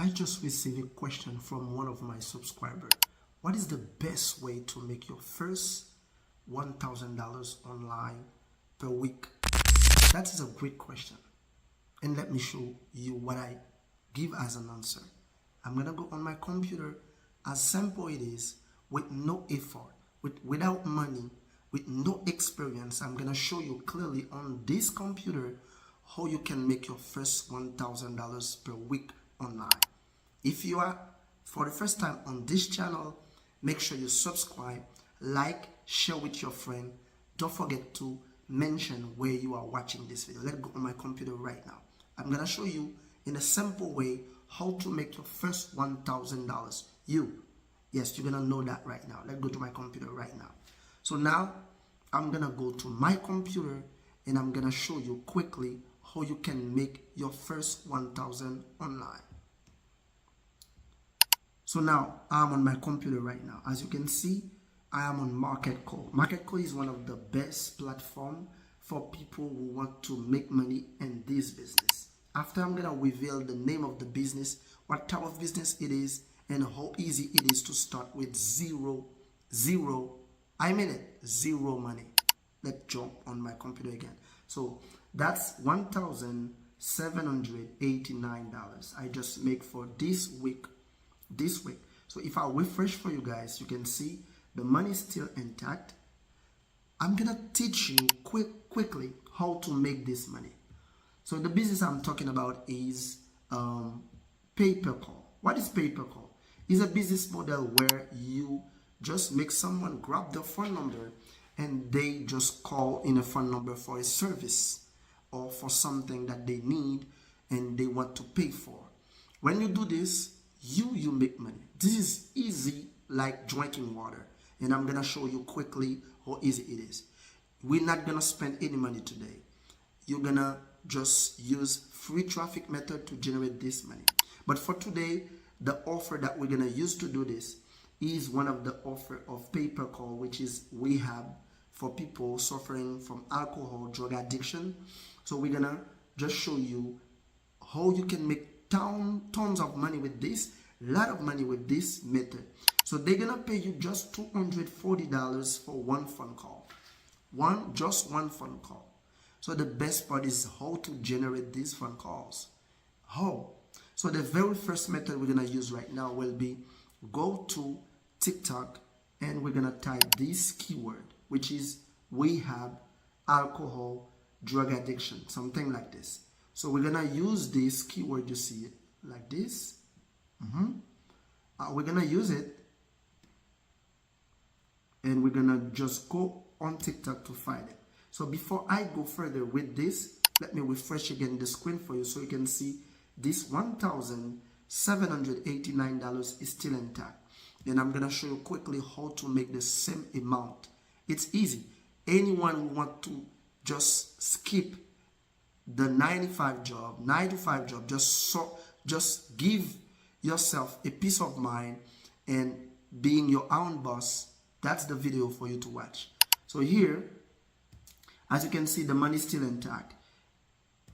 I just received a question from one of my subscribers. What is the best way to make your first $1,000 online per week? That is a great question. And let me show you what I give as an answer. I'm going to go on my computer, as simple it is, with no effort, without money, with no experience. I'm going to show you clearly on this computer how you can make your first $1,000 per week online. If you are for the first time on this channel, make sure you subscribe, like, share with your friend. Don't forget to mention where you are watching this video. Let's go on my computer right now. I'm going to show you in a simple way how to make your first $1,000. Yes, you're going to know that right now. Let's go to my computer right now. So now I'm going to go to my computer and I'm going to show you quickly how you can make your first 1,000 online. So now I'm on my computer right now. As you can see, I am on MarketCo. MarketCo is one of the best platforms for people who want to make money in this business. After I'm going to reveal the name of the business, what type of business it is, and how easy it is to start with zero money. Let's jump on my computer again. So that's $1,789 I just make for this week. So if I refresh for you guys, you can see the money is still intact. I'm gonna teach you quickly how to make this money. So the business I'm talking about is pay-per-call. What is pay-per-call? It's a business model where you just make someone grab the phone number and they just call in a phone number for a service or for something that they need and they want to pay for. When you do this, you make money. This is easy like drinking water, and I'm gonna show you quickly how easy it is. We're not gonna spend any money today. You're gonna just use free traffic method to generate this money. But for today, the offer that we're gonna use to do this is one of the offer of pay-per-call, which is rehab for people suffering from alcohol, drug addiction. So we're gonna just show you how you can make tons of money with this, a lot of money with this method. So they're gonna pay you just $240 for one phone call. Just one phone call. So the best part is how to generate these phone calls. How? So the very first method we're gonna use right now will be go to TikTok and we're gonna type this keyword, which is rehab, alcohol, drug addiction, something like this. So we're gonna use this keyword, you see it like this. We're gonna use it and we're gonna just go on TikTok to find it. So before I go further with this, let me refresh again the screen for you so you can see this $1,789 is still intact. And I'm gonna show you quickly how to make the same amount. It's easy. Anyone who want to just skip the 9 to 5 job, just give yourself a peace of mind and being your own boss, that's the video for you to watch. So here, as you can see, the money is still intact.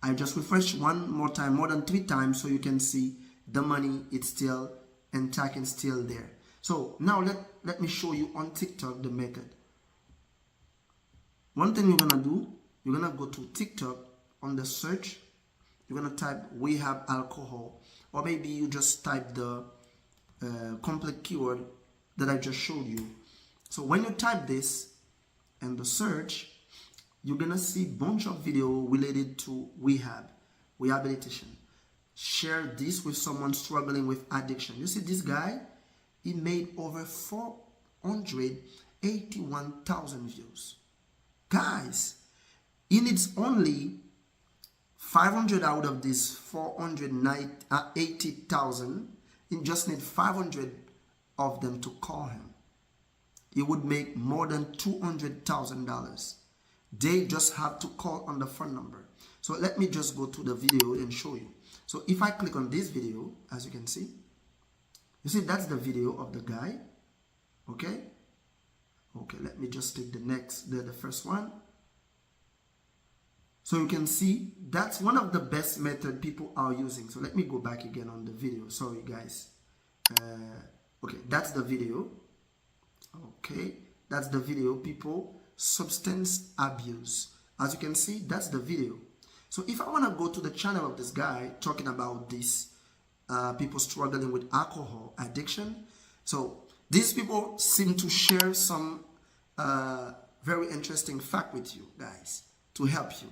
I just refreshed one more time, more than 3 times, so you can see the money, it's still intact and still there. So now let me show you on TikTok the method. One thing you're gonna do, you're gonna go to TikTok. On the search, you're gonna type rehab alcohol, or maybe you just type the complete keyword that I just showed you. So when you type this in the search, you're gonna see a bunch of video related to rehabilitation. Share this with someone struggling with addiction. You see this guy, he made over 481,000 views. Guys, he needs only 500 out of this 480,000. He just need 500 of them to call him. He would make more than $200,000. They just have to call on the phone number. So let me just go to the video and show you. So if I click on this video, as you can see, you see that's the video of the guy. Okay, let me just take the first one. So you can see that's one of the best method people are using. So let me go back again on the video. Sorry guys. Okay, that's the video. Okay, that's the video. People substance abuse. As you can see, that's the video. So if I want to go to the channel of this guy talking about this, people struggling with alcohol addiction. So these people seem to share some very interesting fact with you guys to help you.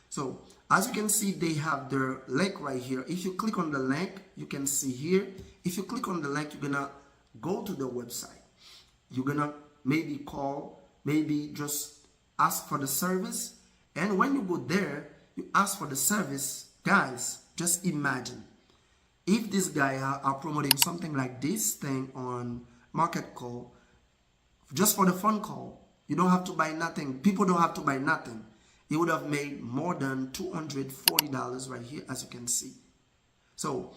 So as you can see, they have their link right here. If you click on the link, you can see here. If you click on the link, you're gonna go to the website. You're gonna maybe call, maybe just ask for the service. And when you go there, you ask for the service. Guys, just imagine if this guy are promoting something like this thing on Market Call, just for the phone call, you don't have to buy nothing. People don't have to buy nothing. He would have made more than $240 right here, as you can see. So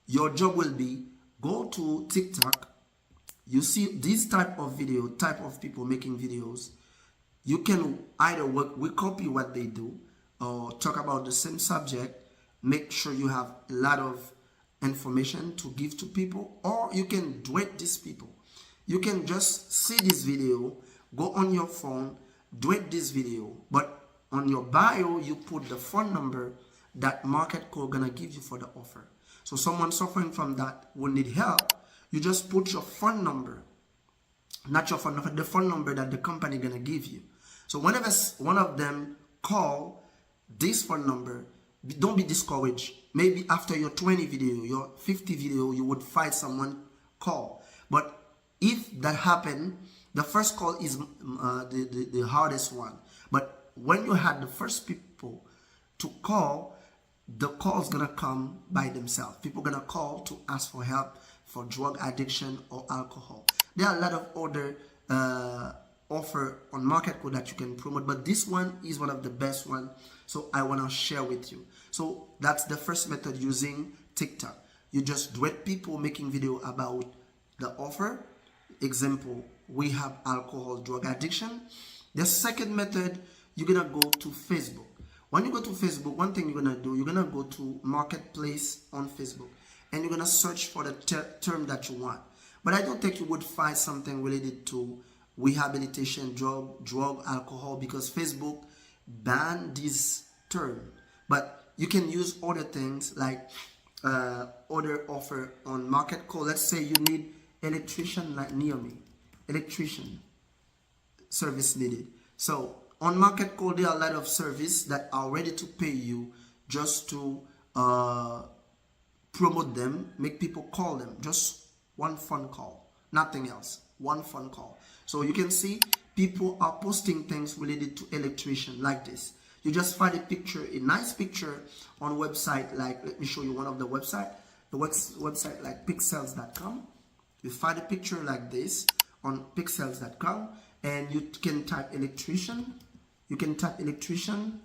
your job will be go to TikTok. You see this type of video, type of people making videos. You can either we copy what they do or talk about the same subject. Make sure you have a lot of information to give to people, or you can duet these people. You can just see this video, go on your phone, duet this video, but on your bio, you put the phone number that Market Call gonna give you for the offer. So someone suffering from that will need help. You just put your phone number, not your phone number, the phone number that the company gonna give you. So whenever one of them call this phone number, don't be discouraged. Maybe after your 20 video, your 50 video, you would find someone call. But if that happen, the first call is the hardest one. But when you had the first people to call, the call's gonna come by themselves. People gonna call to ask for help for drug addiction or alcohol. There are a lot of other offer on Market Call that you can promote, but this one is one of the best one. So I wanna share with you. So that's the first method, using TikTok. You just duet people making video about the offer. Example, we have alcohol, drug addiction. The second method, you're gonna go to Facebook. When you go to Facebook, one thing you're gonna do, you're gonna go to Marketplace on Facebook, and you're gonna search for the term that you want. But I don't think you would find something related to rehabilitation, drug, alcohol, because Facebook banned this term. But you can use other things like other offer on Market Call. Let's say you need electrician like near me, electrician service needed. So on Market Call, there are a lot of services that are ready to pay you just to promote them, make people call them. Just one phone call, nothing else, one phone call. So you can see people are posting things related to electrician like this. You just find a picture, a nice picture on website like, let me show you one of the website. The website like pixels.com. You find a picture like this on pixels.com, and you can type electrician. You can type electrician,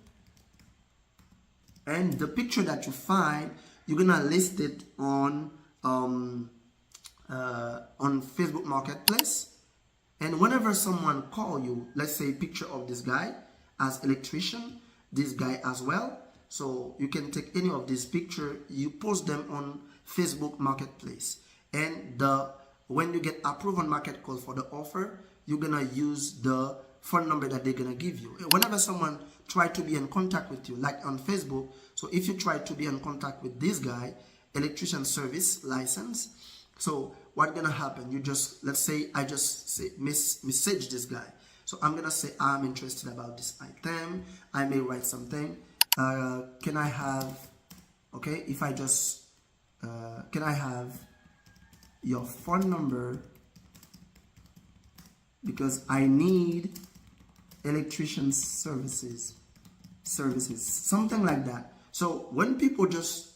and the picture that you find, you're gonna list it on Facebook Marketplace. And whenever someone call you, let's say a picture of this guy as electrician, this guy as well. So you can take any of these picture, you post them on Facebook Marketplace, and when you get approved on Market Call for the offer, you're gonna use the phone number that they're gonna give you. Whenever someone try to be in contact with you, like on Facebook, so if you try to be in contact with this guy, electrician service license, so what's gonna happen? You just, let's say I just say message this guy. So I'm gonna say I'm interested about this item. I may write something. Can I have, okay, if I just can I have your phone number, because I need electrician services, something like that. So when people just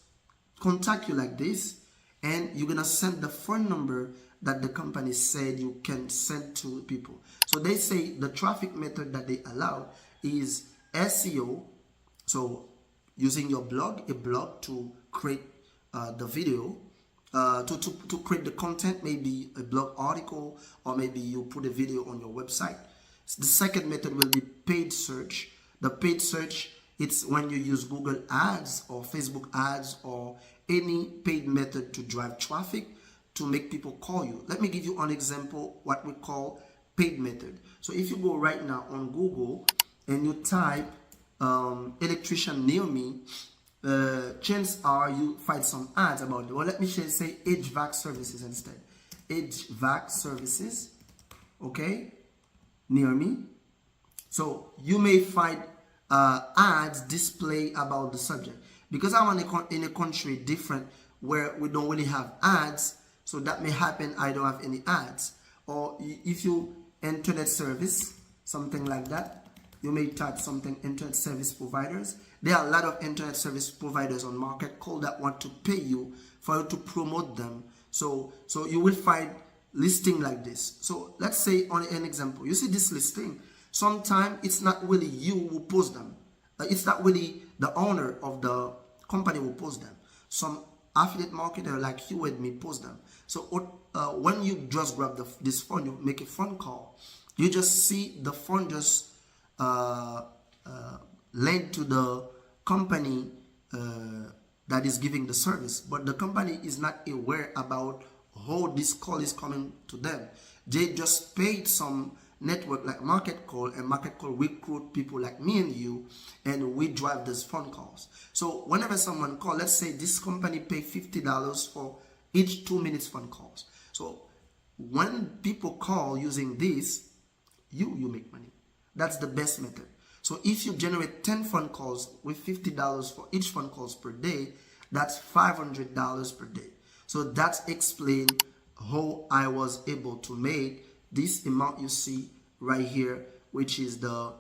contact you like this, and you're gonna send the phone number that the company said you can send to people. So they say the traffic method that they allow is SEO. So using your blog, a blog to create the video, to create the content, maybe a blog article, or maybe you put a video on your website. The second method will be paid search. The paid search, It's when you use Google ads or Facebook ads or any paid method to drive traffic to make people call you. Let me give you an example, what we call paid method. So if you go right now on Google and you type electrician near me, chances are you find some ads about it. Well, let me just say HVAC services instead. HVAC services, okay, near me. So you may find ads display about the subject. Because I'm in a country different where we don't really have ads, so that may happen I don't have any ads. Or if you internet service, something like that, you may type something internet service providers. There are a lot of internet service providers on Market Call that want to pay you for you to promote them. So you will find listing like this. So let's say on an example, you see this listing. Sometimes it's not really you who post them. It's not really the owner of the company who post them. Some affiliate marketer like you and me post them. So when you just grab this phone, you make a phone call. You just see the phone just linked to the company that is giving the service, but the company is not aware about how this call is coming to them. They just paid some network like Market Call, and Market Call recruit people like me and you, and we drive these phone calls. So whenever someone calls, let's say this company pay $50 for each 2 minutes phone calls. So when people call using this, you make money. That's the best method. So if you generate 10 phone calls with $50 for each phone calls per day, that's $500 per day. So that explains how I was able to make this amount you see right here, which is the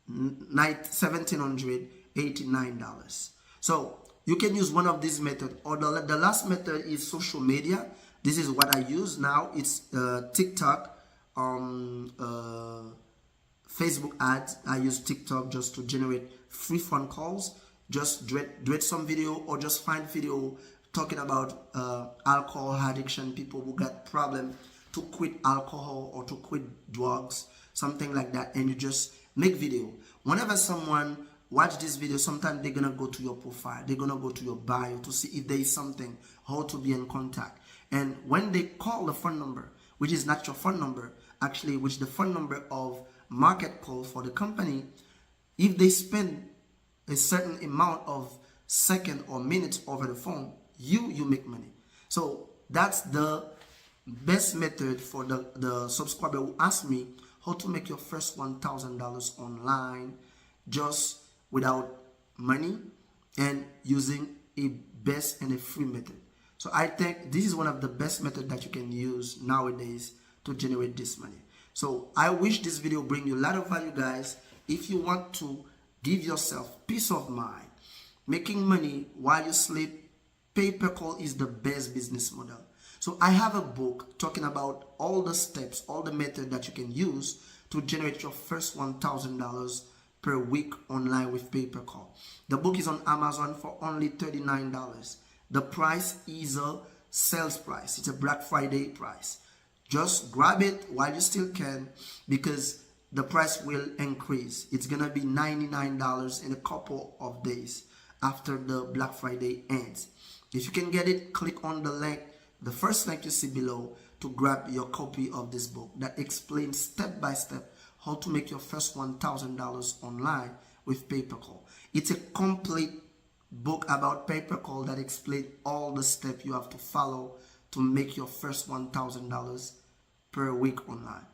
$1,789. So you can use one of these methods, or the last method is social media. This is what I use now. It's TikTok, Facebook ads. I use TikTok just to generate free phone calls. Just do some video, or just find video talking about alcohol addiction, people who got problem to quit alcohol or to quit drugs, something like that, and you just make video. Whenever someone watch this video, sometimes they're gonna go to your profile, they're gonna go to your bio to see if there is something, how to be in contact. And when they call the phone number, which is not your phone number, actually, which is the phone number of Market Call for the company, if they spend a certain amount of seconds or minutes over the phone, you make money. So that's the best method for the subscriber who asked me how to make your first $1,000 online just without money and using a best and a free method. So I think this is one of the best methods that you can use nowadays to generate this money. So I wish this video bring you a lot of value, guys. If you want to give yourself peace of mind, making money while you sleep, pay-per-call is the best business model. So I have a book talking about all the steps, all the methods that you can use to generate your first $1,000 per week online with pay-per-call. The book is on Amazon for only $39. The price is a sales price. It's a Black Friday price. Just grab it while you still can, because the price will increase. It's gonna be $99 in a couple of days after the Black Friday ends. If you can get it, click on the link, the first link you see below, to grab your copy of this book that explains step by step how to make your first $1,000 online with pay-per-call. It's a complete book about pay-per-call that explains all the steps you have to follow to make your first $1,000 per week online.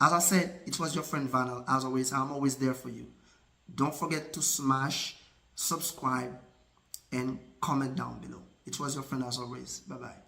As I said, it was your friend Vanel. As always, I'm always there for you. Don't forget to smash, subscribe, and comment down below. It was your friend as always. Bye-bye.